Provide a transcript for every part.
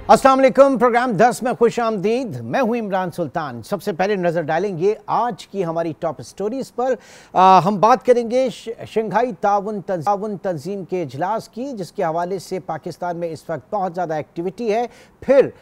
अस्सलाम वालेकुम। प्रोग्राम 10 में खुश आमदीद। मैं हूं इमरान सुल्तान। सबसे पहले नज़र डालेंगे आज की हमारी टॉप स्टोरीज पर। हम बात करेंगे शंघाई ताउन तंजीम के इजलास की, जिसके हवाले से पाकिस्तान में इस वक्त बहुत ज़्यादा एक्टिविटी है। फिर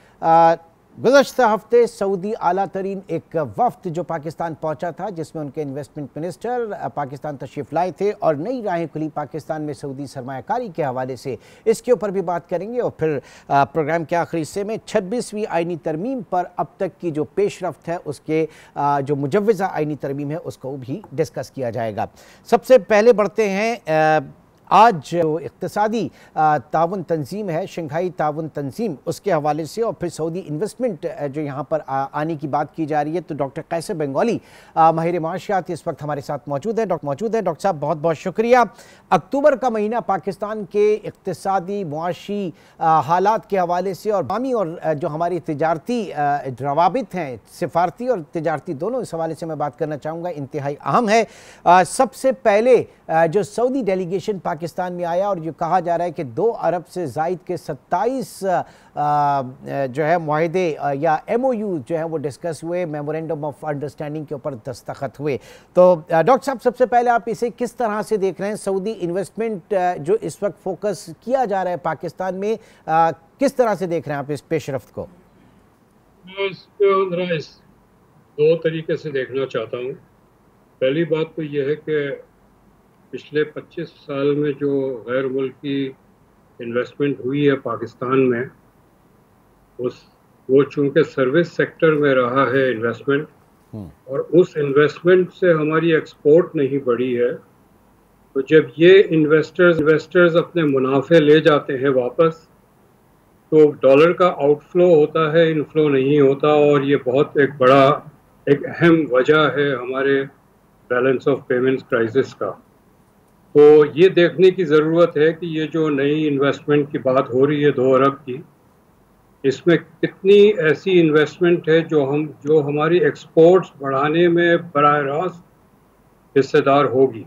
गुज़श्ता हफ्ते सऊदी आला तरीन एक वफ्द जो पाकिस्तान पहुंचा था, जिसमें उनके इन्वेस्टमेंट मिनिस्टर पाकिस्तान तशरीफ़ लाए थे और नई राहें खुली पाकिस्तान में सऊदी सरमायाकारी के हवाले से। इसके ऊपर भी बात करेंगे और फिर प्रोग्राम के आखिरी हिस्से में 26वीं आइनी तरमीम पर अब तक की जो पेशरफ्त है, उसके जो मुजव्वज़ा आइनी तरमीम है, उसको भी डिस्कस किया जाएगा। सबसे पहले बढ़ते हैं आज जो इक़्तिसादी ताउन तंजीम है, शंघाई ताउन तंजीम, उसके हवाले से और फिर सऊदी इन्वेस्टमेंट जो यहाँ पर आने की बात की जा रही है। तो डॉक्टर कैसर बंगाली माहिर माशियात इस वक्त हमारे साथ मौजूद है। डॉक्टर साहब बहुत बहुत शुक्रिया। अक्टूबर का महीना पाकिस्तान के इक़्तिसादी मुआशी हालात के हवाले से और बामी और जो हमारी तिजारती रवाबित हैं, सिफारती और तिजारती दोनों, इस हवाले से मैं बात करना चाहूँगा, इंतहाई अहम है। सबसे पहले जो सऊदी डेलीगेशन पाकिस्तान में आया और जो कहा जा रहा है कि 2 अरब से ज़ायद के 27 जो है मुआहदे या MOU जो है वो डिस्कस हुए, मेमोरेंडम ऑफ अंडरस्टैंडिंग के ऊपर दस्तखत हुए। तो डॉक्टर साहब, सबसे पहले आप इसे किस तरह से देख रहे हैं? सऊदी इन्वेस्टमेंट जो इस वक्त फोकस किया जा रहा है पाकिस्तान में, किस तरह से देख रहे हैं आप इस पेशरफ्त को? मैं इसको इस 2 तरीके से देखना चाहता हूँ। पहली बात तो यह है कि पिछले 25 साल में जो गैर मुल्की इन्वेस्टमेंट हुई है पाकिस्तान में, वो चूँकि सर्विस सेक्टर में रहा है इन्वेस्टमेंट, और उस इन्वेस्टमेंट से हमारी एक्सपोर्ट नहीं बढ़ी है। तो जब ये इन्वेस्टर्स अपने मुनाफे ले जाते हैं वापस, तो डॉलर का आउटफ्लो होता है, इनफ्लो नहीं होता। और ये बहुत एक अहम वजह है हमारे बैलेंस ऑफ पेमेंट्स क्राइसिस का। तो ये देखने की ज़रूरत है कि ये जो नई इन्वेस्टमेंट की बात हो रही है 2 अरब की, इसमें कितनी ऐसी इन्वेस्टमेंट है जो हमारी एक्सपोर्ट्स बढ़ाने में बराह रास्त हिस्सेदार होगी।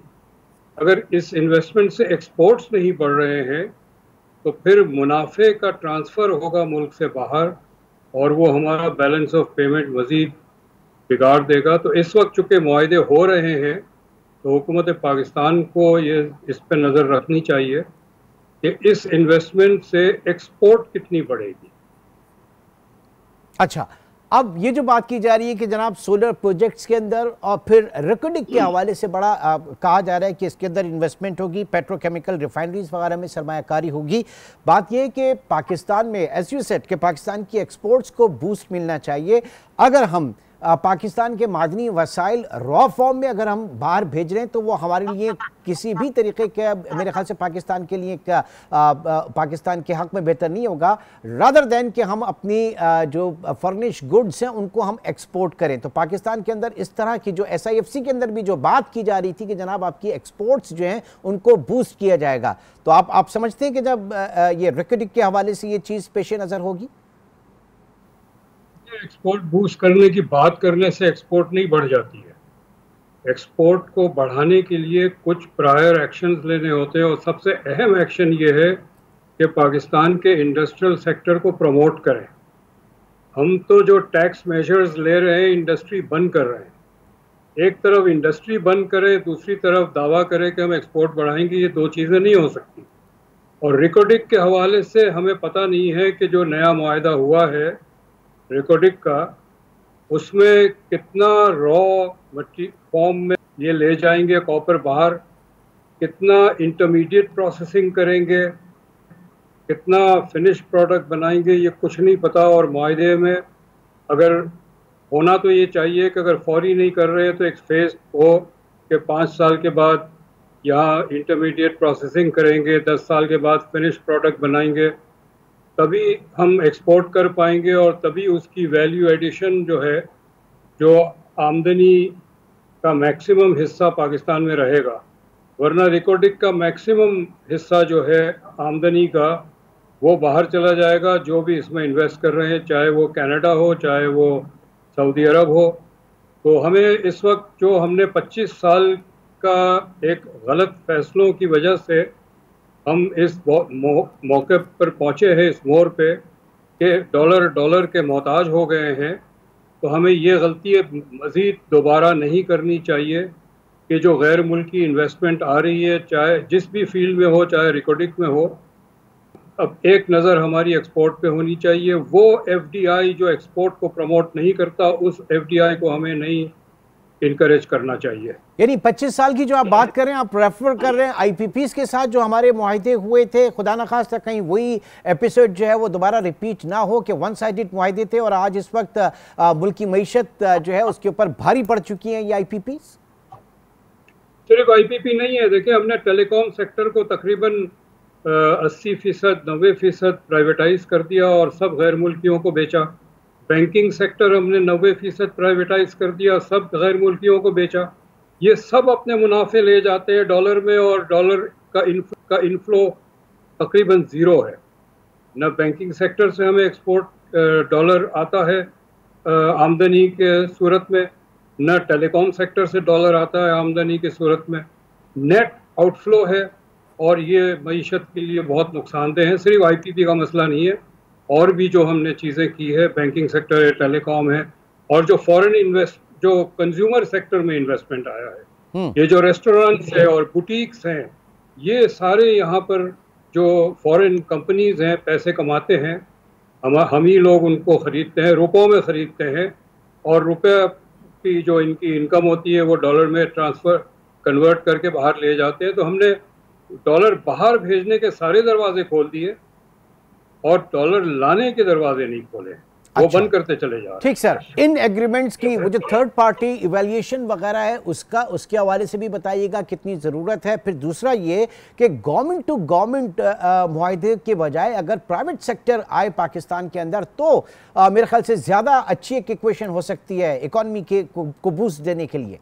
अगर इस इन्वेस्टमेंट से एक्सपोर्ट्स नहीं बढ़ रहे हैं, तो फिर मुनाफे का ट्रांसफ़र होगा मुल्क से बाहर, और वो हमारा बैलेंस ऑफ पेमेंट मज़ीद बिगाड़ देगा। तो इस वक्त चूँकि मुआहदे हो रहे हैं, तो हुकूमत पाकिस्तान को ये इस पर नज़र रखनी चाहिए कि इस इन्वेस्टमेंट से एक्सपोर्ट कितनी बढ़ेगी। अच्छा, अब ये जो बात की जा रही है कि जनाब सोलर प्रोजेक्ट्स के अंदर और फिर रिकॉर्डिंग के हवाले से बड़ा कहा जा रहा है कि इसके अंदर इन्वेस्टमेंट होगी, पेट्रोकेमिकल रिफाइनरीज वगैरह में सरमायाकारी होगी। बात यह है कि पाकिस्तान में, एज यू सेड, कि पाकिस्तान की एक्सपोर्ट्स को बूस्ट मिलना चाहिए। अगर हम पाकिस्तान के मादनी वसाइल रॉ फॉर्म में अगर हम बाहर भेज रहे हैं, तो वो हमारे लिए किसी भी तरीके के, मेरे ख्याल से पाकिस्तान के लिए पाकिस्तान के हक में बेहतर नहीं होगा, रादर दैन कि हम अपनी जो फर्निश गुड्स हैं उनको हम एक्सपोर्ट करें। तो पाकिस्तान के अंदर इस तरह की जो SIFC के अंदर भी जो बात की जा रही थी कि जनाब आपकी एक्सपोर्ट्स जो हैं उनको बूस्ट किया जाएगा, तो आप समझते हैं कि जब ये रिकॉर्डिंग के हवाले से ये चीज़ पेश नज़र होगी? एक्सपोर्ट बूस्ट करने की बात करने से एक्सपोर्ट नहीं बढ़ जाती है। एक्सपोर्ट को बढ़ाने के लिए कुछ प्रायर एक्शंस लेने होते हैं, और सबसे अहम एक्शन ये है कि पाकिस्तान के इंडस्ट्रियल सेक्टर को प्रमोट करें। हम तो जो टैक्स मेजर्स ले रहे हैं, इंडस्ट्री बंद कर रहे हैं। एक तरफ इंडस्ट्री बंद करे, दूसरी तरफ दावा करे कि हम एक्सपोर्ट बढ़ाएंगे, ये 2 चीज़ें नहीं हो सकती। और रिकॉर्डिंग के हवाले से हमें पता नहीं है कि जो नया मुआहदा हुआ है रिकॉर्डिंग का, उसमें कितना रॉ मटीरियल फॉर्म में ये ले जाएंगे कॉपर बाहर, कितना इंटरमीडिएट प्रोसेसिंग करेंगे, कितना फिनिश प्रोडक्ट बनाएंगे, ये कुछ नहीं पता। और मुआहदे में अगर होना तो ये चाहिए कि अगर फौरी नहीं कर रहे हैं तो एक फेज हो कि 5 साल के बाद यहाँ इंटरमीडिएट प्रोसेसिंग करेंगे, 10 साल के बाद फिनिश प्रोडक्ट बनाएंगे, तभी हम एक्सपोर्ट कर पाएंगे और तभी उसकी वैल्यू एडिशन जो है, जो आमदनी का मैक्सिमम हिस्सा पाकिस्तान में रहेगा। वरना रिकॉर्डिंग का मैक्सिमम हिस्सा जो है आमदनी का, वो बाहर चला जाएगा। जो भी इसमें इन्वेस्ट कर रहे हैं, चाहे वो कनाडा हो, चाहे वो सऊदी अरब हो। तो हमें इस वक्त जो हमने 25 साल का एक गलत फैसलों की वजह से हम इस मौके पर पहुँचे हैं, इस मोड़ पे, कि डॉलर के मोहताज हो गए हैं, तो हमें ये गलती मज़ीद दोबारा नहीं करनी चाहिए कि जो गैर मुल्की इन्वेस्टमेंट आ रही है, चाहे जिस भी फील्ड में हो, चाहे रिकॉर्डिंग में हो, अब एक नज़र हमारी एक्सपोर्ट पे होनी चाहिए। वो एफडीआई जो एक्सपोर्ट को प्रमोट नहीं करता, उस एफडीआई को हमें नहीं इनकरेज करना चाहिए। यानी 25 साल की जो आप बात कर रहे हैं, आप रेफर कर रहे हैं आईपीपीस के साथ जो हमारे मुआहदे हुए थे, खुदा न खास्ता कहीं वही एपिसोड जो है वो दोबारा रिपीट ना हो कि वन साइडेड मुआहदे थे और आज इस वक्त मुल्क की मईशत जो है उसके ऊपर भारी पड़ चुकी है ये आईपीपीस। सिर्फ आईपीपी नहीं है, देखिए हमने टेलीकॉम सेक्टर को तकरीबन 80%, 90% प्राइवेटाइज कर दिया और सब गैर मुल्कियों को बेचा। बैंकिंग सेक्टर हमने 90% प्राइवेटाइज कर दिया, सब गैर मुल्कियों को बेचा। ये सब अपने मुनाफे ले जाते हैं डॉलर में, और डॉलर का इनफ्लो तकरीबन ज़ीरो है। न बैंकिंग सेक्टर से हमें एक्सपोर्ट डॉलर आता है आमदनी के सूरत में, न टेलीकॉम सेक्टर से डॉलर आता है आमदनी की सूरत में। नेट आउटफ्लो है और ये मईशत के लिए बहुत नुकसानदेह है। सिर्फ आईपीपी का मसला नहीं है, और भी जो हमने चीज़ें की है, बैंकिंग सेक्टर है, टेलीकॉम है, और जो फॉरेन जो कंज्यूमर सेक्टर में इन्वेस्टमेंट आया है, ये जो रेस्टोरेंट्स है और बुटीक्स हैं, ये सारे यहाँ पर जो फॉरेन कंपनीज हैं पैसे कमाते हैं, हम ही लोग उनको ख़रीदते हैं, रुपयों में ख़रीदते हैं, और रुपये की जो इनकी इनकम होती है वो डॉलर में कन्वर्ट करके बाहर ले जाते हैं। तो हमने डॉलर बाहर भेजने के सारे दरवाजे खोल दिए और डॉलर लाने के दरवाजे नहीं खोले, वो बंद करते चले जा रहे हैं। ठीक सर, इन एग्रीमेंट्स की वो जो थर्ड पार्टी इवैल्यूएशन वगैरह है उसके हवाले से भी बताइएगा कितनी ज़रूरत है। फिर दूसरा ये कि गवर्नमेंट टू गवर्नमेंट मुआहदे के बजाय अगर प्राइवेट सेक्टर आए पाकिस्तान के अंदर तो मेरे ख्याल से ज़्यादा अच्छी एक इक्वेशन हो सकती है इकॉनमी को बूस्ट देने के लिए।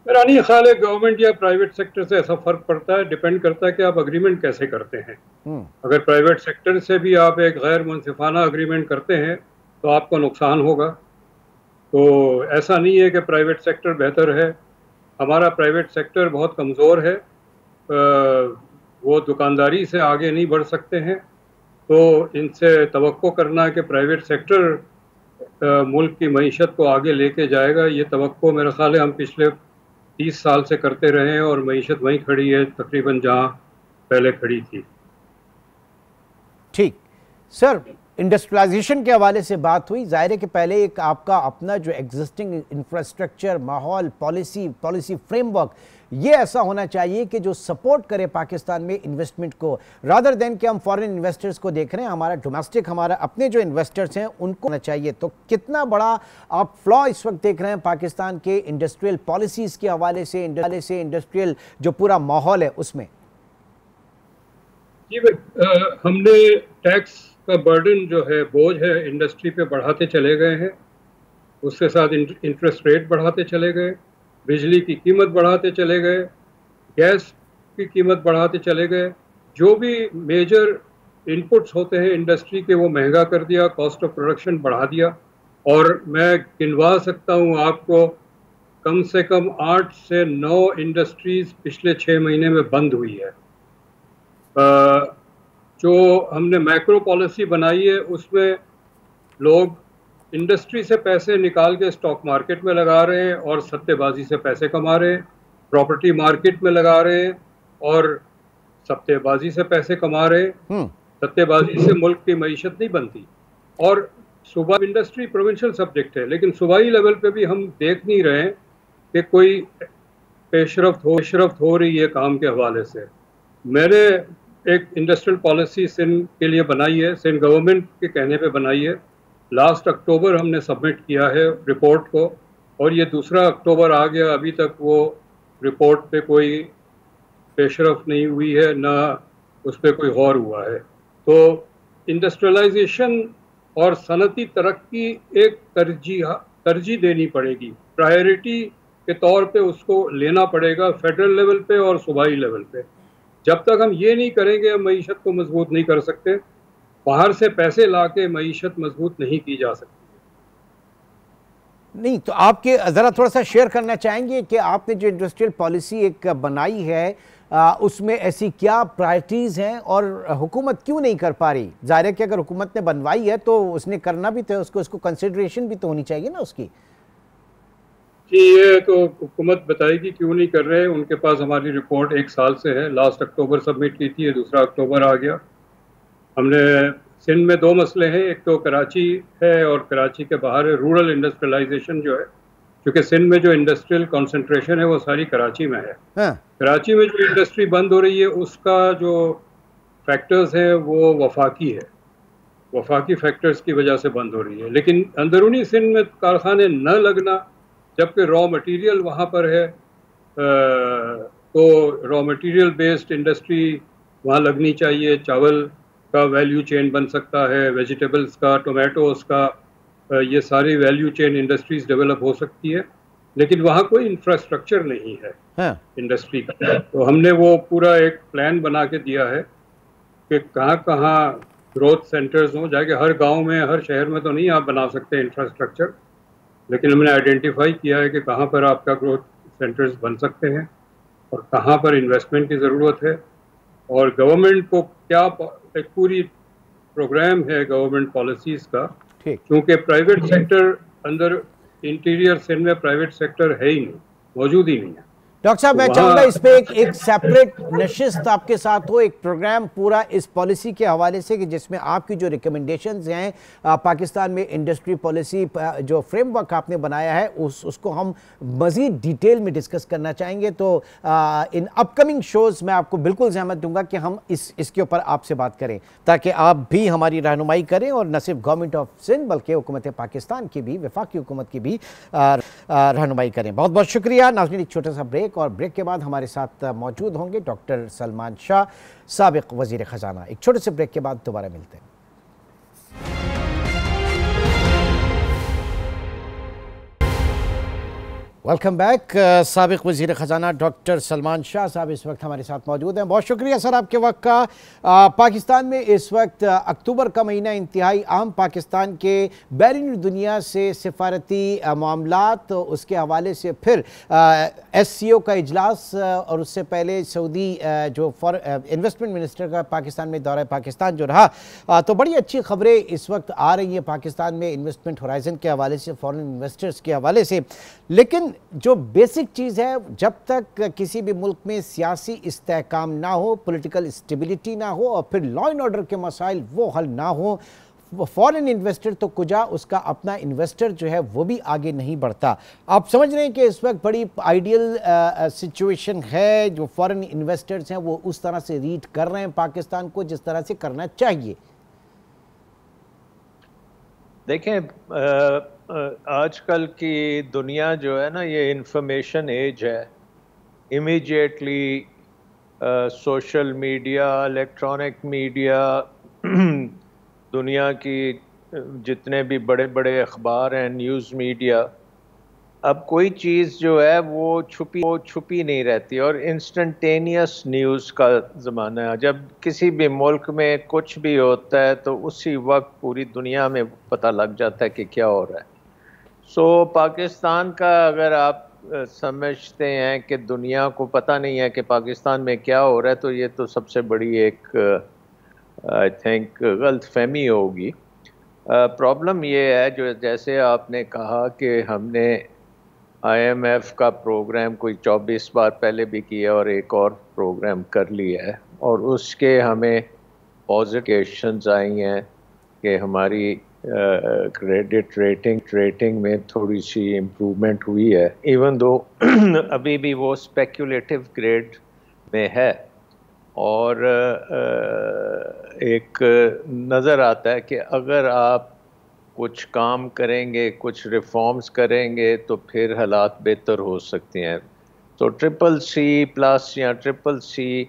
मेरा नहीं ख्याल है गवर्नमेंट या प्राइवेट सेक्टर से ऐसा फर्क पड़ता है, डिपेंड करता है कि आप अग्रीमेंट कैसे करते हैं। अगर प्राइवेट सेक्टर से भी आप एक गैर मुनसिफाना अग्रीमेंट करते हैं तो आपको नुकसान होगा। तो ऐसा नहीं है कि प्राइवेट सेक्टर बेहतर है, हमारा प्राइवेट सेक्टर बहुत कमज़ोर है, वो दुकानदारी से आगे नहीं बढ़ सकते हैं। तो इनसे तवक्को करना कि प्राइवेट सेक्टर मुल्क की मईशत को आगे लेके जाएगा, ये तवक्को मेरा ख्याल है हम पिछले 30 साल से करते रहे हैं और मईशत वहीं खड़ी है तकरीबन जहां पहले खड़ी थी। ठीक सर, इंडस्ट्रियलाइजेशन के हवाले से बात हुई, जाहिर है कि पहले एक आपका अपना जो एग्जिस्टिंग इंफ्रास्ट्रक्चर, माहौल, पॉलिसी फ्रेमवर्क ये ऐसा होना चाहिए कि जो सपोर्ट करे पाकिस्तान में इन्वेस्टमेंट को, रादर देन कि हम फॉरेन इन्वेस्टर्स को देख रहे हैं, हमारा डोमेस्टिक, हमारा अपने जो इन्वेस्टर्स हैं उनको होना चाहिए। तो कितना बड़ा आप फ्लॉ इस वक्त देख रहे हैं पाकिस्तान के इंडस्ट्रियल पॉलिसीज़ के हवाले से इंडस्ट्रियल जो पूरा माहौल है उसमें? जी हमने टैक्स का बर्डन जो है, बोझ है, इंडस्ट्री पे बढ़ाते चले गए हैं, उसके साथ इंटरेस्ट रेट बढ़ाते चले गए, बिजली की कीमत बढ़ाते चले गए, गैस की कीमत बढ़ाते चले गए, जो भी मेजर इनपुट्स होते हैं इंडस्ट्री के वो महंगा कर दिया, कॉस्ट ऑफ प्रोडक्शन बढ़ा दिया। और मैं गिनवा सकता हूँ आपको, कम से कम 8 से 9 इंडस्ट्रीज़ पिछले 6 महीने में बंद हुई है। जो हमने मैक्रो पॉलिसी बनाई है उसमें लोग इंडस्ट्री से पैसे निकाल के स्टॉक मार्केट में लगा रहे हैं और सट्टेबाजी से पैसे कमा रहे हैं, प्रॉपर्टी मार्केट में लगा रहे हैं और सट्टेबाजी से पैसे कमा रहे हैं। सट्टेबाजी से मुल्क की मईशत नहीं बनती। और सूबा इंडस्ट्री प्रोविंशियल सब्जेक्ट है, लेकिन सूबाई लेवल पे भी हम देख नहीं रहे हैं कि कोई पेशरफ्त हो रही है काम के हवाले से। मैंने एक इंडस्ट्रियल पॉलिसी सिंध के लिए बनाई है, सिंध गवर्नमेंट के कहने पे बनाई है। लास्ट अक्टूबर हमने सबमिट किया है रिपोर्ट को, और ये 2 अक्टूबर आ गया, अभी तक वो रिपोर्ट पे कोई पेशरफ्त नहीं हुई है, ना उस पर कोई गौर हुआ है। तो इंडस्ट्रियलाइजेशन और सनती तरक्की एक तरजीह देनी पड़ेगी, प्रायोरिटी के तौर पे उसको लेना पड़ेगा, फेडरल लेवल पे और सूबाई लेवल पे। जब तक हम ये नहीं करेंगे हम मईशत को मजबूत नहीं कर सकते। बाहर से पैसे लाके मईशत मजबूत नहीं की जा सकती। नहीं तो आपके ज़रा थोड़ा सा शेयर करना चाहेंगे कि आपने जो इंडस्ट्रियल पॉलिसी एक बनाई है उसमें ऐसी क्या प्रायोरिटीज़ हैं और हुकूमत क्यों नहीं कर पा रही? जाहिर है कि अगर हुकूमत ने बनवाई है तो उसने करना भी तो, उसको कंसिडरेशन भी तो होनी चाहिए ना उसकी। जी, ये तो हुकूमत बताएगी क्यों नहीं कर रहे। उनके पास हमारी रिपोर्ट 1 साल से है, लास्ट अक्टूबर सबमिट की थी, ये 2 अक्टूबर आ गया। हमने सिंध में 2 मसले हैं, एक तो कराची है और कराची के बाहर है रूरल इंडस्ट्रियलाइजेशन जो है, क्योंकि सिंध में जो इंडस्ट्रियल कंसंट्रेशन है वो सारी कराची में है। हाँ। कराची में जो इंडस्ट्री बंद हो रही है उसका जो फैक्टर्स है वो वफाकी है, वफाकी फैक्टर्स की वजह से बंद हो रही है। लेकिन अंदरूनी सिंध में कारखाने न लगना, जबकि रॉ मटेरियल वहाँ पर है, तो रॉ मटेरियल बेस्ड इंडस्ट्री वहाँ लगनी चाहिए। चावल का वैल्यू चेन बन सकता है, वेजिटेबल्स का, टोमेटोज का, ये सारी वैल्यू चेन इंडस्ट्रीज डेवलप हो सकती है, लेकिन वहाँ कोई इंफ्रास्ट्रक्चर नहीं है। हाँ। इंडस्ट्री का। तो हमने वो पूरा एक प्लान बना के दिया है कि कहाँ कहाँ ग्रोथ सेंटर्स हों, जाके हर गांव में, हर शहर में तो नहीं आप बना सकते इंफ्रास्ट्रक्चर, लेकिन हमने आइडेंटिफाई किया है कि कहाँ पर आपका ग्रोथ सेंटर्स बन सकते हैं और कहाँ पर इन्वेस्टमेंट की ज़रूरत है। और गवर्नमेंट को क्या, एक पूरी प्रोग्राम है गवर्नमेंट पॉलिसीज़ का, क्योंकि प्राइवेट सेक्टर अंदर इंटीरियर सिंध में प्राइवेट सेक्टर है ही नहीं, मौजूद ही नहीं है। डॉक्टर साहब, मैं चाहूंगा इस पे एक सेपरेट नशिस्त आपके साथ हो, एक प्रोग्राम पूरा इस पॉलिसी के हवाले से, कि जिसमें आपकी जो रिकमेंडेशंस हैं पाकिस्तान में इंडस्ट्री पॉलिसी जो फ्रेमवर्क आपने बनाया है उसको हम मज़ीद डिटेल में डिस्कस करना चाहेंगे। तो इन अपकमिंग शोज़ में आपको बिल्कुल ज़हमत दूंगा कि हम इसके ऊपर आपसे बात करें, ताकि आप भी हमारी रहनुमाई करें और न सिर्फ गवर्नमेंट ऑफ सिंध बल्कि हुकूमत पाकिस्तान की भी, वफाकी हुकूमत की भी रहनुमाई करें। बहुत बहुत शुक्रिया नाज़रीन। एक छोटा सा ब्रेक, और ब्रेक के बाद हमारे साथ मौजूद होंगे डॉक्टर सलमान शाह, साबिक वज़ीर ख़ज़ाना। एक छोटे से ब्रेक के बाद दोबारा मिलते हैं। Welcome back. साबिक वज़ीर ख़ज़ाना डॉक्टर सलमान शाह साहब इस वक्त हमारे साथ मौजूद हैं। बहुत शुक्रिया सर आपके वक्त का। पाकिस्तान में इस वक्त अक्टूबर का महीना इंतहाई अहम, पाकिस्तान के बैरून दुनिया से सिफारती मामलात, उसके हवाले से फिर SCO का इजलास, और उससे पहले सऊदी जो इन्वेस्टमेंट मिनिस्टर का पाकिस्तान में दौरा पाकिस्तान जो रहा, तो बड़ी अच्छी खबरें इस वक्त आ रही हैं पाकिस्तान में इन्वेस्टमेंट होराइजन के हवाले से, फॉरेन इन्वेस्टर्स के हवाले से। लेकिन जो बेसिक चीज़ है, जब तक किसी भी मुल्क में सियासी इस्तेहकाम ना हो, पॉलिटिकल स्टेबिलिटी ना हो, और फिर लॉ एंड ऑर्डर के मसाइल वो हल ना हो, फॉरेन इन्वेस्टर तो कुजा, उसका अपना इन्वेस्टर जो है वो भी आगे नहीं बढ़ता। आप समझ रहे हैं कि इस वक्त बड़ी आइडियल सिचुएशन है, जो फॉरेन इन्वेस्टर्स हैं वो उस तरह से रीड कर रहे हैं पाकिस्तान को जिस तरह से करना चाहिए। देखें, आजकल की दुनिया जो है ना, ये इंफॉर्मेशन एज है। Immediately social media, electronic media, दुनिया की जितने भी बड़े बड़े अखबार हैं, न्यूज़ मीडिया, अब कोई चीज़ जो है वो छुपी नहीं रहती, और इंस्टेंटेनियस न्यूज़ का ज़माना है। जब किसी भी मुल्क में कुछ भी होता है तो उसी वक्त पूरी दुनिया में पता लग जाता है कि क्या हो रहा है। सो पाकिस्तान का अगर आप समझते हैं कि दुनिया को पता नहीं है कि पाकिस्तान में क्या हो रहा है, तो ये तो सबसे बड़ी एक आई थिंक गलतफहमी होगी। प्रॉब्लम ये है, जो जैसे आपने कहा कि हमने IMF का प्रोग्राम कोई 24 बार पहले भी किया और एक और प्रोग्राम कर लिया है, और उसके हमें पॉजिटिव्स आई हैं कि हमारी क्रेडिट रेटिंग में थोड़ी सी इम्प्रूवमेंट हुई है, इवन दो अभी भी वो स्पेक्युलेटिव ग्रेड में है। और एक नज़र आता है कि अगर आप कुछ काम करेंगे, कुछ रिफॉर्म्स करेंगे, तो फिर हालात बेहतर हो सकते हैं। तो CCC+ या CCC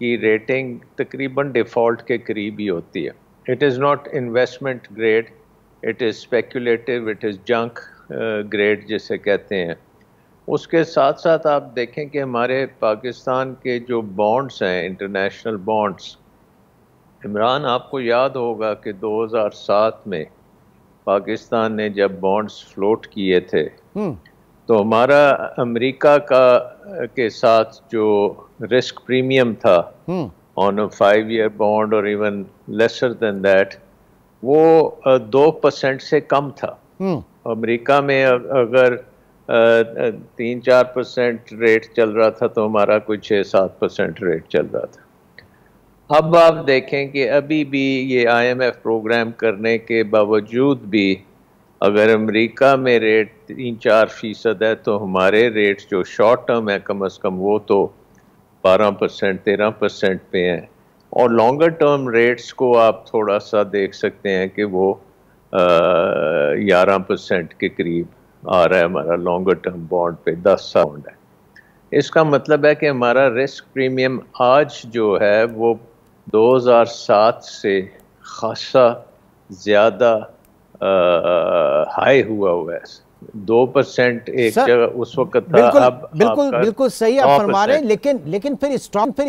की रेटिंग तकरीबन डिफ़ॉल्ट के करीब ही होती है। It is not investment grade, it is speculative, it is junk grade जिसे कहते हैं। उसके साथ साथ आप देखें कि हमारे पाकिस्तान के जो बॉन्ड्स हैं, इंटरनेशनल बॉन्ड्स, इमरान आपको याद होगा कि 2007 में पाकिस्तान ने जब बॉन्ड्स फ्लोट किए थे, तो हमारा अमेरिका के साथ जो रिस्क प्रीमियम था ऑन अ 5 year बॉन्ड और इवन लेसर देन दैट, वो 2% से कम था। अमेरिका में अगर 3-4% रेट चल रहा था तो हमारा कोई 6-7% रेट चल रहा था। अब आप देखें कि अभी भी ये IMF प्रोग्राम करने के बावजूद भी अगर अमेरिका में रेट 3-4% है तो हमारे रेट जो शॉर्ट टर्म है कम से कम वो तो 12% 13% पे हैं, और लॉन्गर टर्म रेट्स को आप थोड़ा सा देख सकते हैं कि वो 11% के करीब आ रहा है हमारा लॉन्गर टर्म बॉन्ड पे 10 साल बॉन्ड है। इसका मतलब है कि हमारा रिस्क प्रीमियम आज जो है वो 2007 से खासा ज़्यादा हाई हुआ है। 2% एक जगह उस वक्त था। बिल्कुल, अब बिल्कुल सही आप फरमा रहे हैं, लेकिन फिर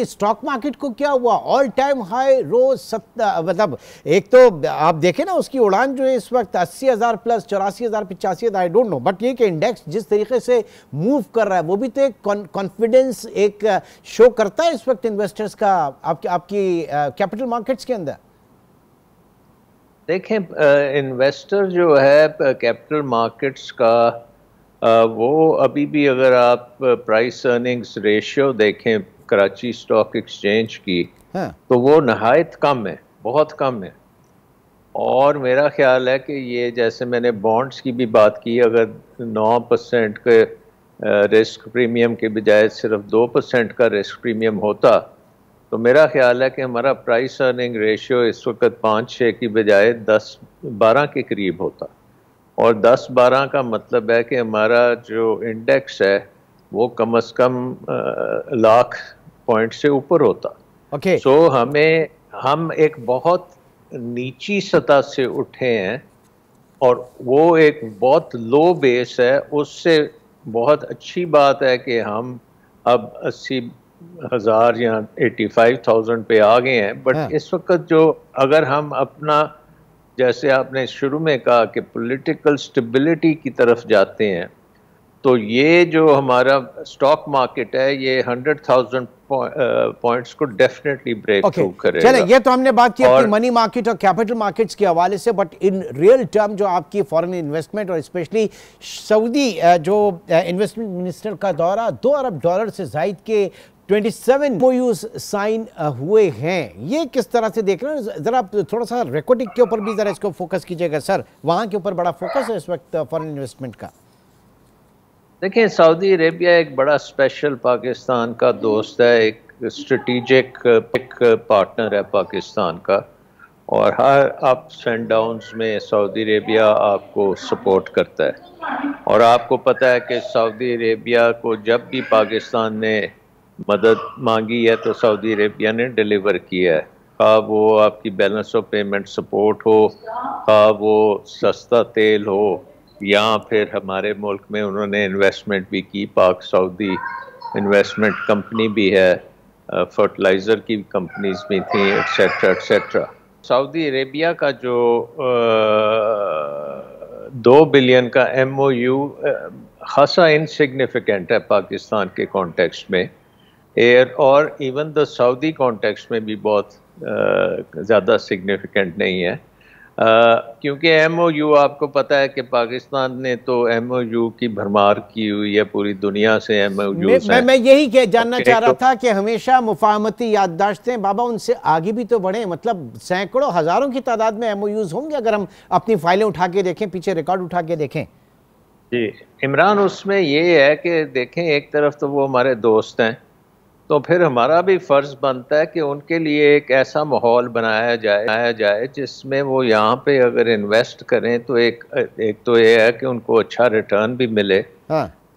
स्टॉक मार्केट को क्या हुआ? ऑल टाइम हाई रोज मतलब एक तो आप देखें ना उसकी उड़ान जो है इस वक्त 80,000 plus 84,000 85,000 I don't know, but ये कि इंडेक्स जिस तरीके से मूव कर रहा है वो भी तो एक कॉन्फिडेंस एक शो करता है इस वक्त इन्वेस्टर्स का आपकी कैपिटल मार्केट्स के अंदर। देखें, इन्वेस्टर जो है कैपिटल मार्केट्स का वो अभी भी अगर आप प्राइस अर्निंग्स रेशियो देखें कराची स्टॉक एक्सचेंज की, तो वो नहायत कम है, बहुत कम है। और मेरा ख्याल है कि ये जैसे मैंने बॉन्ड्स की भी बात की, अगर 9% के रिस्क प्रीमियम के बजाय सिर्फ 2% का रिस्क प्रीमियम होता तो मेरा ख्याल है कि हमारा प्राइस अर्निंग रेशियो इस वक्त 5-6 की बजाय 10-12 के करीब होता। और 10-12 का मतलब है कि हमारा जो इंडेक्स है वो कम से कम लाख पॉइंट से ऊपर होता। सो हम एक बहुत नीची सतह से उठे हैं और वो एक बहुत लो बेस है। उससे बहुत अच्छी बात है कि हम अब 80,000 या 85,000 पे आ गए हैं। बट इस वक्त जो अगर हम अपना, जैसे आपने शुरू में कहा कि पॉलिटिकल स्टेबिलिटी की तरफ जाते हैं, तो ये जो हमारा स्टॉक मार्केट है ये 100,000 पॉइंट्स को डेफिनेटली ब्रेक थ्रू करेगा। चले, ये तो हमने बात की अपनी मनी मार्केट और कैपिटल मार्केट्स के हवाले से, बट इन रियल टर्म जो आपकी फॉरेन इन्वेस्टमेंट और स्पेशली सऊदी जो इन्वेस्टमेंट मिनिस्टर का दौरा, $2 अरब से जायद के 27 MOUs साइन हुए हैं, ये किस तरह से देख रहे हैं? जरा थोड़ा सा रिकॉर्डिंग के ऊपर भी जरा इसको फोकस कीजिएगा सर, वहां के ऊपर बड़ा फोकस है इस वक्त फॉरेन इन्वेस्टमेंट का। देखिए, सऊदी अरेबिया एक बड़ा स्पेशल पाकिस्तान का दोस्त है, एक स्ट्रेटेजिक पार्टनर है पाकिस्तान का, और हर अप्स एंड डाउन्स में सऊदी अरेबिया आपको सपोर्ट करता है। और आपको पता है कि सऊदी अरेबिया को जब भी पाकिस्तान ने मदद मांगी है तो सऊदी अरेबिया ने डिलीवर किया है, खा वो आपकी बैलेंस ऑफ पेमेंट सपोर्ट हो, खा वो सस्ता तेल हो, या फिर हमारे मुल्क में उन्होंने इन्वेस्टमेंट भी की। पाक सऊदी इन्वेस्टमेंट कंपनी भी है, फर्टिलाइज़र की कंपनीज भी थी, एट्सेट्रा एट्सेट्रा। सऊदी अरेबिया का जो 2 बिलियन का MOU खासा इनसिग्निफिकेंट है पाकिस्तान के कॉन्टेक्स्ट में, और इवन द सऊदी कॉन्टेक्स्ट में भी बहुत ज़्यादा सिग्निफिकेंट नहीं है, क्योंकि MOU आपको पता है कि पाकिस्तान ने तो MOU की भरमार की हुई है पूरी दुनिया से। MOU मैं यही जानना चाह रहा था कि हमेशा मुफाहमती याददाश्तें बाबा उनसे आगे भी तो बढ़े, मतलब सैकड़ों हजारों की तादाद में MOUs होंगे अगर हम अपनी फाइलें उठा के देखें, पीछे रिकॉर्ड उठा के देखें। जी इमरान, उसमें ये है कि देखें, एक तरफ तो वो हमारे दोस्त हैं, तो फिर हमारा भी फ़र्ज़ बनता है कि उनके लिए एक ऐसा माहौल बनाया जाए जिसमें वो यहाँ पे अगर इन्वेस्ट करें तो एक तो ये है कि उनको अच्छा रिटर्न भी मिले,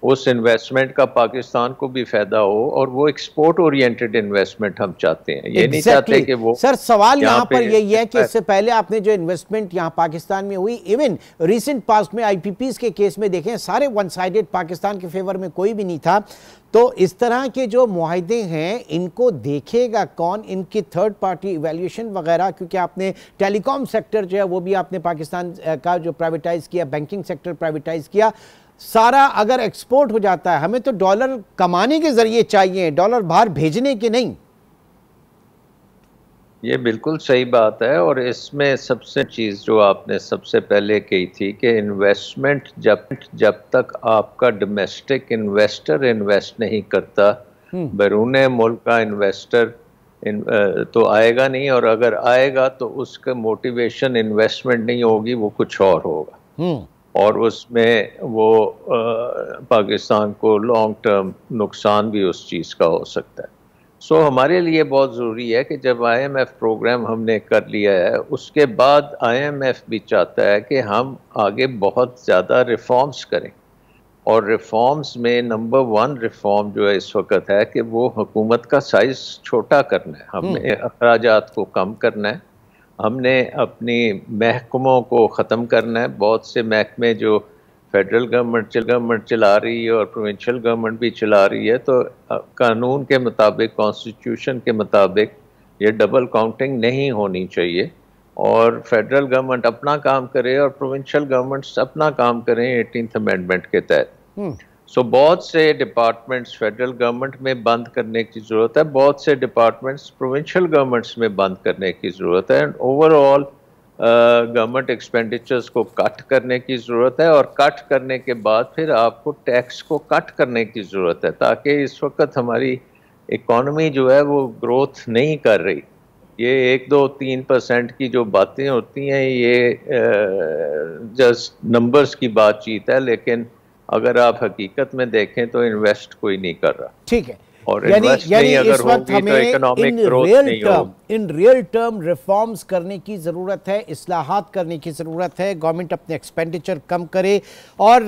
उस इन्वेस्टमेंट का पाकिस्तान को भी फ़ायदा हो, और वो एक्सपोर्ट ओरिएंटेड इन्वेस्टमेंट हम चाहते हैं। ये नहीं चाहते कि वो। सर सवाल यहाँ पर यही है कि इससे पहले आपने जो इन्वेस्टमेंट यहाँ पाकिस्तान में हुई, इवन रिसेंट पास्ट में IPPs के केस में देखें, सारे वन साइडेड पाकिस्तान के फेवर में कोई भी नहीं था। तो इस तरह के जो मुआहदे हैं इनको देखेगा कौन, इनकी थर्ड पार्टी इवैल्यूएशन वगैरह, क्योंकि आपने टेलीकॉम सेक्टर जो है वो भी आपने पाकिस्तान का जो प्राइवेटाइज किया, बैंकिंग सेक्टर प्राइवेटाइज किया, सारा अगर एक्सपोर्ट हो जाता है, हमें तो डॉलर कमाने के जरिए चाहिए, डॉलर बाहर भेजने के नहीं। ये बिल्कुल सही बात है। और इसमें सबसे चीज़ जो आपने सबसे पहले कही थी कि इन्वेस्टमेंट जब तक आपका डोमेस्टिक इन्वेस्टर इन्वेस्ट नहीं करता, बैरून मुल्क का इन्वेस्टर तो आएगा नहीं, और अगर आएगा तो उसका मोटिवेशन इन्वेस्टमेंट नहीं होगी, वो कुछ और होगा, और उसमें वो पाकिस्तान को लॉन्ग टर्म नुकसान भी उस चीज़ का हो सकता है। सो हमारे लिए बहुत ज़रूरी है कि जब IMF प्रोग्राम हमने कर लिया है, उसके बाद IMF भी चाहता है कि हम आगे बहुत ज़्यादा रिफॉर्म्स करें, और रिफॉर्म्स में नंबर 1 रिफॉर्म जो है इस वक्त है कि वो हुकूमत का साइज़ छोटा करना है, हमने अखराजात को कम करना है, हमने अपनी महकमों को ख़त्म करना है। बहुत से महकमे जो फेडरल गवर्नमेंट चला रही है और प्रोविंशियल गवर्नमेंट भी चला रही है, तो कानून के मुताबिक, कॉन्स्टिट्यूशन के मुताबिक ये डबल काउंटिंग नहीं होनी चाहिए, और फेडरल गवर्नमेंट अपना काम करे और प्रोविंशियल गवर्नमेंट्स अपना काम करें 18th अमेंडमेंट के तहत। सो बहुत से डिपार्टमेंट्स फेडरल गवर्नमेंट में बंद करने की ज़रूरत है, बहुत से डिपार्टमेंट्स प्रोविंशियल गवर्नमेंट्स में बंद करने की ज़रूरत है, एंड ओवरऑल गवर्नमेंट एक्सपेंडिचर्स को कट करने की ज़रूरत है, और कट करने के बाद फिर आपको टैक्स को कट करने की ज़रूरत है, ताकि इस वक्त हमारी इकॉनमी जो है वो ग्रोथ नहीं कर रही। ये 1-2-3% की जो बातें होती हैं, ये जस्ट नंबर्स की बातचीत है, लेकिन अगर आप हकीकत में देखें तो इन्वेस्ट कोई नहीं कर रहा। ठीक है, और यानी अगर इस वक्त होगी तो इकोनॉमिक ग्रोथ नहीं होगी। इन रियल टर्म रिफॉर्म्स करने की ज़रूरत है, इस्लाहात करने की ज़रूरत है, गवर्नमेंट अपने एक्सपेंडिचर कम करे, और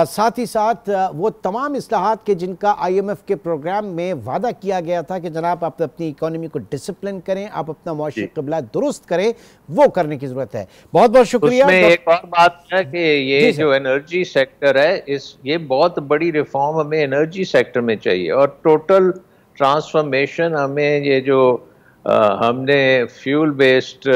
साथ ही साथ वो तमाम इस्लाहात के जिनका IMF के प्रोग्राम में वादा किया गया था कि जनाब आप अपनी इकोनॉमी को डिसिप्लिन करें, आप अपना मुआशी क़िबला दुरुस्त करें, वो करने की ज़रूरत है। बहुत बहुत शुक्रिया। उसमें एक और बात है कि ये जो एनर्जी सेक्टर है, ये बहुत बड़ी रिफॉर्म हमें एनर्जी सेक्टर में चाहिए, और टोटल ट्रांसफॉर्मेशन हमें, ये जो हमने फ्यूल बेस्ड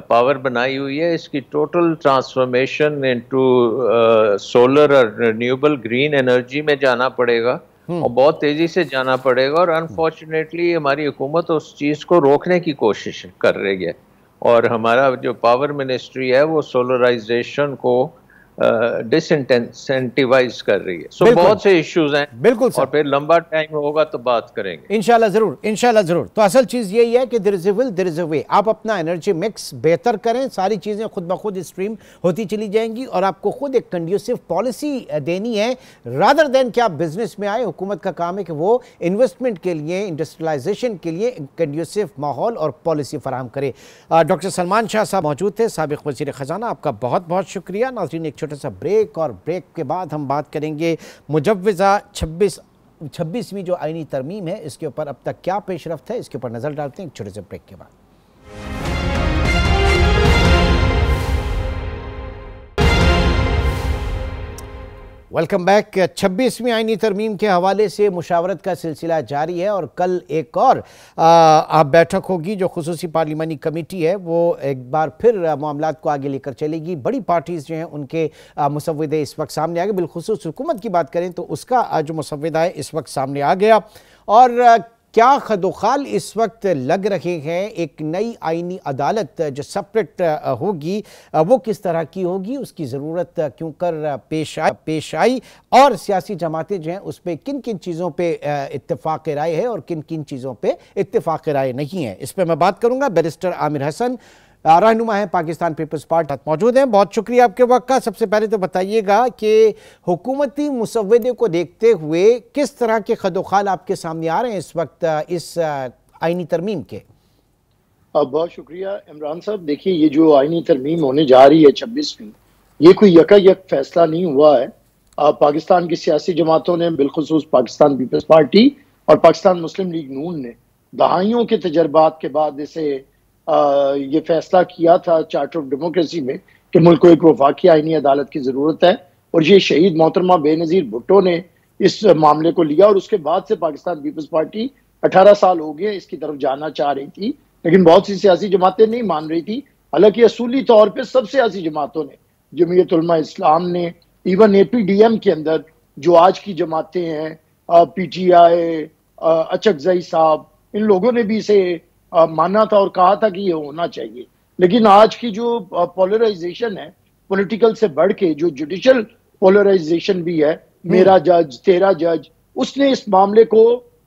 पावर बनाई हुई है, इसकी टोटल ट्रांसफॉर्मेशन इनटू सोलर और रिन्यूएबल ग्रीन एनर्जी में जाना पड़ेगा, और बहुत तेज़ी से जाना पड़ेगा। और अनफॉर्चुनेटली हमारी हुकूमत उस चीज़ को रोकने की कोशिश कर रही है, और हमारा जो पावर मिनिस्ट्री है वो सोलराइजेशन को डिसइंसेंटिवाइज कर रही है। सो बहुत से इश्यूज हैं, बिल्कुल, और फिर लंबा टाइम होगा तो बात करेंगे इंशाल्लाह ज़रूर, इंशाल्लाह ज़रूर। तो असल चीज़ यही है कि there is a will there is a way. आप अपना एनर्जी मिक्स बेहतर करें, सारी चीज़ें खुद ब खुद स्ट्रीम होती चली जाएंगी, और आपको खुद एक कंड्यूसिव पॉलिसी देनी है, रादर देन कि आप बिजनेस में आए। हुकूमत का काम है कि वो इन्वेस्टमेंट के लिए, इंडस्ट्रियलाइजेशन के लिए कंड्यूसिव माहौल और पॉलिसी फराहम करे। डॉक्टर सलमान शाह साहब मौजूद थे, साबिक वज़ीर ख़जाना, आपका बहुत बहुत शुक्रिया। नाज़रीन, एक छोटा सा ब्रेक, और ब्रेक के बाद हम बात करेंगे मुजव्विज़ा 26वीं जो आईनी तरमीम है, इसके ऊपर अब तक क्या पेशरफ्त है, इसके ऊपर नजर डालते हैं एक छोटे से ब्रेक के बाद। Welcome back. 26वीं आईनी तरमीम के हवाले से मुशावरत का सिलसिला जारी है, और कल एक और बैठक होगी जो खुसूसी पार्लिमानी कमेटी है वो एक बार फिर मामलात को आगे लेकर चलेगी। बड़ी पार्टीज़ जो हैं उनके मुसव्विदे इस वक्त सामने आ गए। बिलखुसूस हुकूमत की बात करें तो उसका जो मुसव्विदा है इस वक्त सामने आ गया, और क्या खदोखाल इस वक्त लग रहे हैं। एक नई आईनी अदालत जो सेपरेट होगी वो किस तरह की होगी, उसकी ज़रूरत क्यों कर पेश आई, और सियासी जमातें जो हैं उस पर किन किन चीज़ों पे इत्तेफाक राय है और किन किन चीज़ों पे इत्तेफाक राय नहीं है, इस पर मैं बात करूँगा। बैरिस्टर आमिर हसन रहनुमा है पाकिस्तान पीपल्स पार्टी मौजूद हैं। बहुत शुक्रिया आपके वक्त का। सबसे पहले तो बताइएगा कि हुकूमती मुसव्वदे को देखते हुए किस तरह के खदोखाल आपके सामने आ रहे हैं इस वक्त इस आईनी तरमीम के। बहुत शुक्रिया इमरान साहब। देखिए, ये जो आईनी तरमीम होने जा रही है 26वीं, ये कोई यकायक फैसला नहीं हुआ है। पाकिस्तान की सियासी जमातों ने, बिलखुसूस पाकिस्तान पीपल्स पार्टी और पाकिस्तान मुस्लिम लीग नून ने दहाइयों के तजर्बात के बाद इसे ये फैसला किया था चार्टर ऑफ डेमोक्रेसी में कि मुल्क को एक वफाकी आईनी अदालत की ज़रूरत है, और ये शहीद मोहतरमा बेनज़ीर भुट्टो ने इस मामले को लिया, और उसके बाद से पाकिस्तान पीपल्स पार्टी 18 साल हो गए इसकी तरफ जाना चाह रही थी, लेकिन बहुत सी सियासी जमातें नहीं मान रही थी। हालांकि असूली तौर पर सब सियासी जमातों ने, जमीयत उलमा इस्लाम ने, इवन एपीडीएम के अंदर जो आज की जमातें हैं, पीटीआई, अचकजई साहब, इन लोगों ने भी इसे माना था और कहा था कि ये होना चाहिए। लेकिन आज की जो पोलराइजेशन है, पॉलिटिकल से बढ़ के जो जुडिशियल पोलराइजेशन भी है, मेरा जज तेरा जज, उसने इस मामले को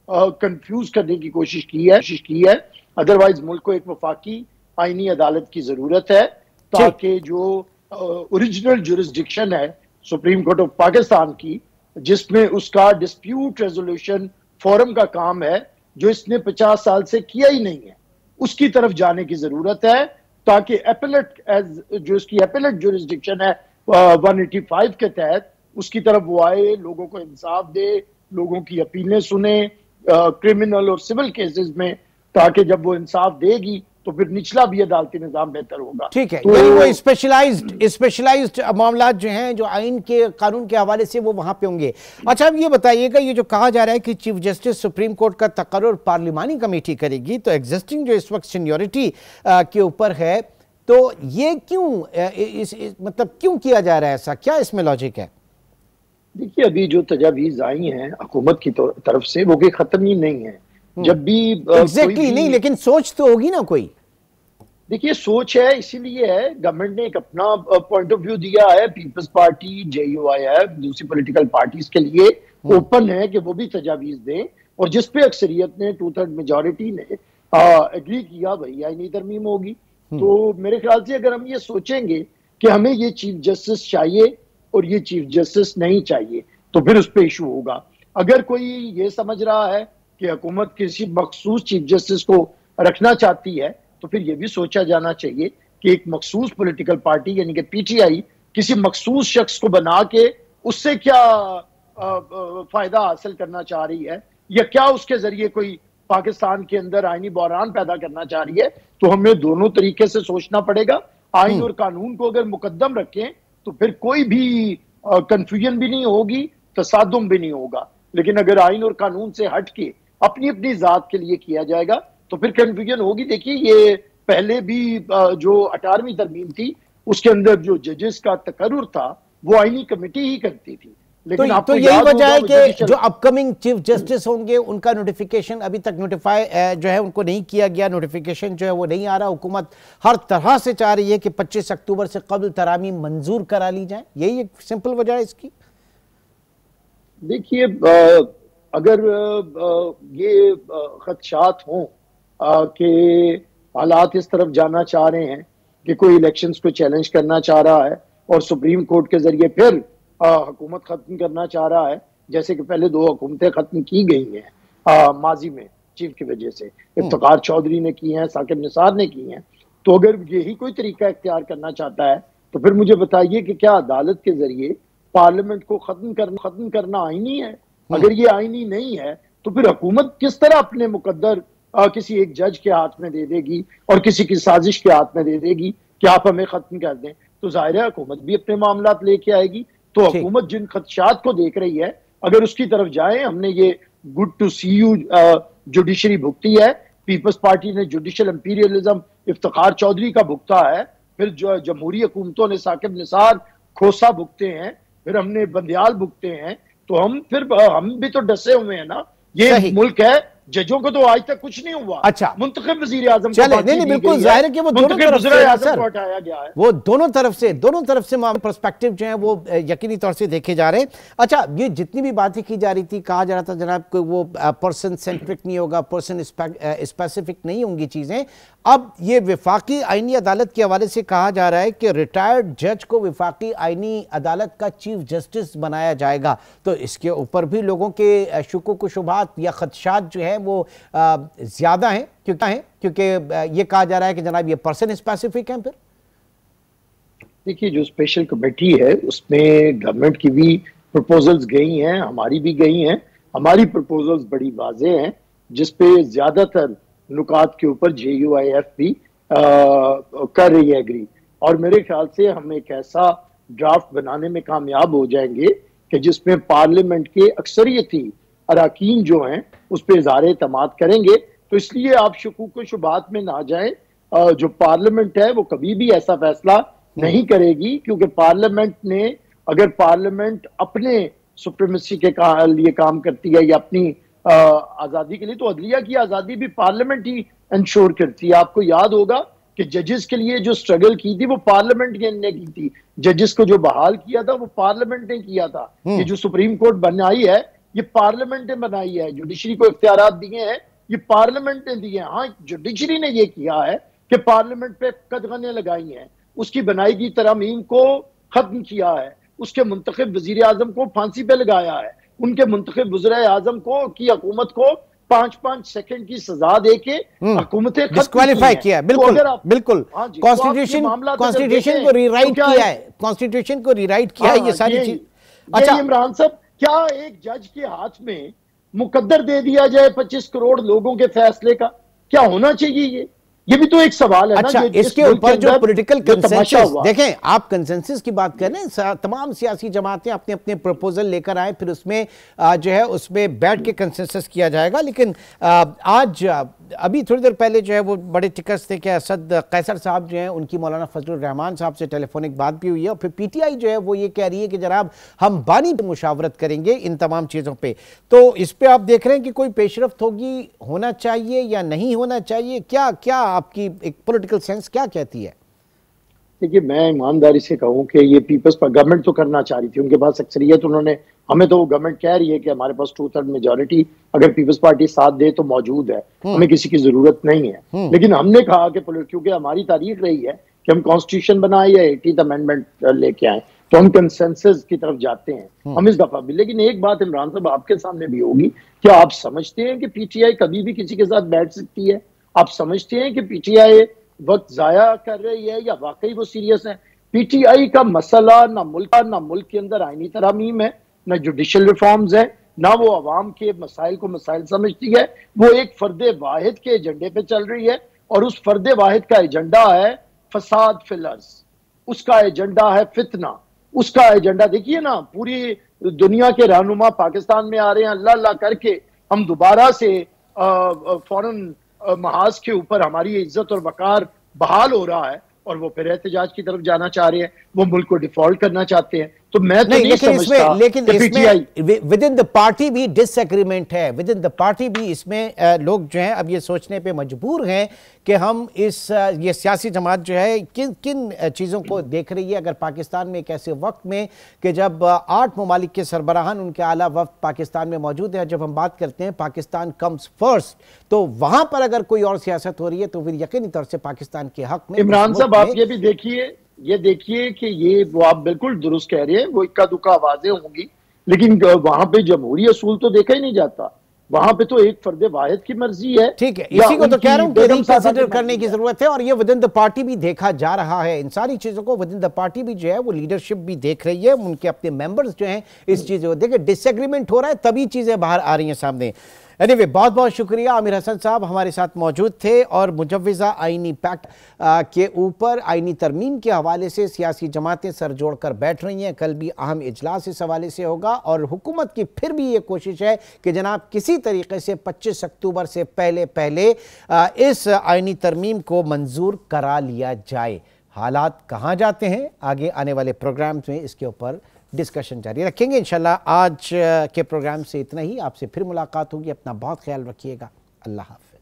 कंफ्यूज करने की कोशिश की है। अदरवाइज मुल्क को एक वफाकी आईनी अदालत की जरूरत है, ताकि जो ओरिजिनल जुरिस्डिक्शन है सुप्रीम कोर्ट ऑफ पाकिस्तान की, जिसमें उसका डिस्प्यूट रेजोल्यूशन फोरम का काम है, जो इसने 50 साल से किया ही नहीं है, उसकी तरफ जाने की जरूरत है, ताकि एपेलेट जो इसकी एपेलेट जुरिस्डिक्शन है 185 के तहत, उसकी तरफ वो आए, लोगों को इंसाफ दे, लोगों की अपीलें सुने क्रिमिनल और सिविल केसेस में, ताकि जब वो इंसाफ देगी तो फिर निचला भी अदालती निजाम बेहतर होगा। ठीक है, तो यानी वो स्पेशलाइज्ड मामला जो हैं, जो आइन के कानून के हवाले से वो वहां पे होंगे। अच्छा, अब ये बताइएगा, ये जो कहा जा रहा है कि चीफ जस्टिस सुप्रीम कोर्ट का तकर्रुर पार्लिमानी कमेटी करेगी, तो एग्जिस्टिंग जो इस वक्त सीनियोरिटी के ऊपर है, तो ये क्यों मतलब क्यों किया जा रहा है ऐसा, क्या इसमें लॉजिक है? देखिए, अभी जो तजावीज आई हैं हुकूमत की तरफ से, वो कोई खत्म ही नहीं है। जब भी एग्जैक्टली नहीं, लेकिन सोच तो होगी ना कोई। देखिए, सोच है, इसीलिए है गवर्नमेंट ने एक अपना पॉइंट ऑफ व्यू दिया है। पीपल्स पार्टी, JUIF, दूसरी पॉलिटिकल पार्टीज के लिए ओपन है कि वो भी तजावीज दें, और जिस पे अक्सरियत ने 2/3 मेजॉरिटी ने एग्री किया, वही आईनी तरमीम होगी। तो मेरे ख्याल से अगर हम ये सोचेंगे कि हमें ये चीफ जस्टिस चाहिए और ये चीफ जस्टिस नहीं चाहिए, तो फिर उस पर इशू होगा। अगर कोई ये समझ रहा है कि हुकूमत किसी मखसूस चीफ जस्टिस को रखना चाहती है, तो फिर यह भी सोचा जाना चाहिए कि एक मखसूस पॉलिटिकल पार्टी यानी कि PTI किसी मखसूस शख्स को बना के उससे क्या फायदा हासिल करना चाह रही है, या क्या उसके जरिए कोई पाकिस्तान के अंदर आईनी बहरान पैदा करना चाह रही है। तो हमें दोनों तरीके से सोचना पड़ेगा। आइन और कानून को अगर मुकद्दम रखें तो फिर कोई भी कंफ्यूजन भी नहीं होगी, तसादुम भी नहीं होगा। लेकिन अगर आइन और कानून से हट के अपनी अपनी जात के लिए किया जाएगा तो फिर कंफ्यूजन होगी। देखिए, ये पहले भी जो 18वीं तरमीम थी, उसके अंदर जो जजेस का तकर्रुर था वो आईनी कमेटी ही करती थी। लेकिन तो यही वजह है कि जो अपकमिंग चीफ जस्टिस होंगे उनका नोटिफिकेशन अभी तक नोटिफाई जो है उनको नहीं किया गया, नोटिफिकेशन जो है वो नहीं आ रहा। हुकूमत हर तरह से चाह रही है कि 25 अक्टूबर से कबल तरामीम मंजूर करा ली जाए, यही एक सिंपल वजह है इसकी। देखिए, अगर ये खदशात हों कि हालात इस तरफ जाना चाह रहे हैं कि कोई इलेक्शंस को चैलेंज करना चाह रहा है और सुप्रीम कोर्ट के जरिए फिर हुकूमत खत्म करना चाह रहा है, जैसे कि पहले 2 हुकूमतें खत्म की गई हैं माजी में चीफ की वजह से, इफ्तिखार चौधरी ने की हैं, साकिब निसार ने की हैं। तो अगर यही कोई तरीका इख्तियार करना चाहता है तो फिर मुझे बताइए कि क्या अदालत के जरिए पार्लियामेंट को खत्म करना आईनी है? अगर ये आईनी नहीं है तो फिर हुकूमत किस तरह अपने मुकद्दर किसी एक जज के हाथ में दे देगी और किसी की साजिश के हाथ में दे देगी कि आप हमें खत्म कर दें? तो जाहिर है हुकूमत भी अपने मामलात लेके आएगी। तो हुकूमत जिन खदशात को देख रही है, अगर उसकी तरफ जाए, हमने ये good to see you judiciary भुगती है, पीपल्स पार्टी ने जुडिशल इंपीरियलिज्म इफ्तिखार चौधरी का भुगता है, फिर जो जमहूरी हुकूमतों ने साकिब निसार खोसा भुगते हैं, फिर हमने बंदियाल भुगते हैं, तो हम भी तो डसे हुए हैं ना। ये मुल्क है, जजों को तो आज तक कुछ नहीं हुआ। अच्छा, मुंतखब वज़ीर आज़म नहीं, बिल्कुल जाहिर है कि वो दोनों तरफ से सर, हटाया गया है। वो दोनों तरफ से पर्सपेक्टिव जो है वो यकीनी तौर से देखे जा रहे हैं। अच्छा, ये जितनी भी बातें की जा रही थी, कहा जा रहा था जनाब को वो पर्सन सेंट्रिक नहीं होगा, पर्सन स्पेसिफिक नहीं होंगी चीजें। अब ये विफाकी आईनी अदालत के हवाले से कहा जा रहा है कि रिटायर्ड जज को विफाकी आईनी अदालत का चीफ जस्टिस बनाया जाएगा। तो इसके ऊपर भी लोगों के शुकूक व शुबहात या खदशात जो है वो ज्यादा हैं, क्योंकि ये कहा जा रहा है कि जनाब ये पर्सन स्पेसिफिक है। फिर देखिए, जो स्पेशल कमेटी है उसमें गवर्नमेंट की भी प्रपोजल्स गई हैं, हमारी भी गई हैं। हमारी प्रपोजल्स बड़ी वाज़ेह हैं, जिसपे ज्यादातर नुकात के ऊपर JUIF भी कर रही है एग्री, और मेरे ख्याल से हम एक ऐसा ड्राफ्ट बनाने में कामयाब हो जाएंगे कि जिसमें पार्लियामेंट के अक्सरियती अराकीन जो हैं उस पर इज़हार एतमाद करेंगे। तो इसलिए आप शुकूक व शुबहात में ना जाएं। जो पार्लियामेंट है वो कभी भी ऐसा फैसला नहीं करेगी, क्योंकि पार्लियामेंट ने अगर पार्लियामेंट अपने सुप्रीमेसी के लिए काम करती है या अपनी आजादी के लिए, तो अदलिया की आजादी भी पार्लियामेंट ही इंश्योर करती है। आपको याद होगा कि जजेस के लिए जो स्ट्रगल की थी वो पार्लियामेंट ने की थी। जजेस को जो बहाल किया था वो पार्लियामेंट ने किया था। ये जो सुप्रीम कोर्ट बनाई है ये पार्लियामेंट ने बनाई है। जुडिशरी को इख्तियारात दिए हैं ये पार्लियामेंट ने दिए हैं। हाँ, जुडिशरी ने ये किया है कि पार्लियामेंट पे कदगने लगाई हैं, उसकी बनाई गई तरमीम को खत्म किया है, उसके मुंतखब वजीर आजम को फांसी पे लगाया है, उनके मुंतखब वज़ीर आजम को की हुकूमत को 5-5 सेकंड की सजा देके हुकूमतें डिस्क्वालीफाई किया। बिल्कुल बिल्कुल, कॉन्स्टिट्यूशन को रीराइट किया है, कॉन्स्टिट्यूशन को रीराइट किया है, ये सारी चीज। अच्छा इमरान साहब, क्या एक जज के हाथ में मुकद्दर दे दिया जाए 25 करोड़ लोगों के फैसले का? क्या होना चाहिए? ये भी तो एक सवाल है। अच्छा, ना इसके ऊपर जो पॉलिटिकल कंसेंसस, देखें आप कंसेंसस की बात कर रहे हैं, तमाम सियासी जमातें अपने अपने प्रपोजल लेकर आए, फिर उसमें जो है उसमें बैठ के कंसेंसस किया जाएगा। लेकिन आज अभी थोड़ी देर पहले जो है वो बड़े टिकट्स थे कि असद कैसर साहब जो हैं उनकी मौलाना फजलुर रहमान साहब से टेलीफोनिक बात भी हुई है, और फिर पीटीआई जो है वो ये कह रही है कि जनाब हम बानी पे मुशावरत करेंगे इन तमाम चीज़ों पे। तो इस पे आप देख रहे हैं कि कोई पेशरफ्त होगी, होना चाहिए या नहीं होना चाहिए? क्या क्या आपकी एक पॉलिटिकल सेंस क्या कहती है? देखिए, मैं ईमानदारी से कहूं कि ये पीपल्स पर गवर्नमेंट तो करना चाह रही थी, उनके पास अक्सरियत, उन्होंने हमें तो गवर्नमेंट कह रही है कि हमारे पास 2/3 मेजोरिटी अगर पीपल्स पार्टी साथ दे तो मौजूद है, हमें किसी की जरूरत नहीं है। लेकिन हमने कहा कि क्योंकि हमारी तारीख रही है कि हम कॉन्स्टिट्यूशन बनाए या 80th अमेंडमेंट लेके आए, तो हम कंसेंसस की तरफ जाते हैं हम इस दफा भी। लेकिन एक बात इमरान साहब आपके सामने भी होगी, क्या आप समझते हैं कि पीटीआई कभी भी किसी के साथ बैठ सकती है? आप समझते हैं कि पीटीआई वक्त जाया कर रही है या वाकई वो सीरियस है? पीटीआई का मसला ना मुल्क के अंदर आईनी तरमीम है, ना जुडिशल रिफॉर्म्स है, ना वो अवाम के मसाइल को मसाइल समझती है। वो एक फर्दे वाहिद के एजेंडे पे चल रही है, और उस फर्दे वाहिद का एजेंडा है फसाद फिलर्स, उसका एजेंडा है फितना, उसका एजेंडा देखिए ना, पूरी दुनिया के रहनुमा पाकिस्तान में आ रहे हैं अल्लाह अल्लाह करके, हम दोबारा से फौरन महाज के ऊपर हमारी इज्जत और वकार बहाल हो रहा है, और वो फिर एहतजाज की तरफ जाना चाह रहे हैं, वो मुल्क को डिफॉल्ट करना चाहते हैं। तो मैं तो नहीं समझता, लेकिन इसमें विद इन द पार्टी भी डिसएग्रीमेंट है, विद इन द पार्टी भी इसमें लोग जो हैं अब ये सोचने पे मजबूर हैं कि हम ये सियासी जमात जो है किन किन चीज़ों को देख रही है। अगर पाकिस्तान में एक ऐसे वक्त में कि जब 8 ममालिक के सरबराहान, उनके आला वक्त पाकिस्तान में मौजूद है, जब हम बात करते हैं पाकिस्तान कम्स फर्स्ट, तो वहां पर अगर कोई और सियासत हो रही है तो फिर यकीनी तौर से पाकिस्तान के हक में। इमरान साहब आप ये भी देखिए, ये देखिए कि ये वो आप बिल्कुल दुरुस्त कह रहे हैं, वो इक्का दुक्का आवाजें होंगी, लेकिन वहां पे जमहूरी असूल तो देखा ही नहीं जाता। वहां पे तो एक फर्दे वाहिद की मर्जी है। ठीक है, इसी को तो कह रहा हूं कि रिकंसिडर करने की जरूरत है, और ये विद इन द पार्टी भी देखा जा रहा है। इन सारी चीजों को विद इन द पार्टी भी जो है वो लीडरशिप भी देख रही है, उनके अपने मेंबर्स जो हैं इस चीजों को देखिए, डिसएग्रीमेंट हो रहा है तभी चीजें बाहर आ रही हैं सामने। एनीवे, बहुत बहुत शुक्रिया। आमिर हसन साहब हमारे साथ मौजूद थे, और मुजव्विज़ा आइनी पैक्ट के ऊपर आइनी तरमीम के हवाले से सियासी जमातें सर जोड़ कर बैठ रही हैं। कल भी अहम इजलास इस हवाले से होगा, और हुकूमत की फिर भी ये कोशिश है कि जनाब किसी तरीके से 25 अक्टूबर से पहले इस आइनी तरमीम को मंजूर करा लिया जाए। हालात कहाँ जाते हैं, आगे आने वाले प्रोग्राम्स में इसके ऊपर डिस्कशन जारी रखेंगे इंशाल्लाह। आज के प्रोग्राम से इतना ही, आपसे फिर मुलाकात होगी। अपना बहुत ख्याल रखिएगा। अल्लाह हाफ़िज़।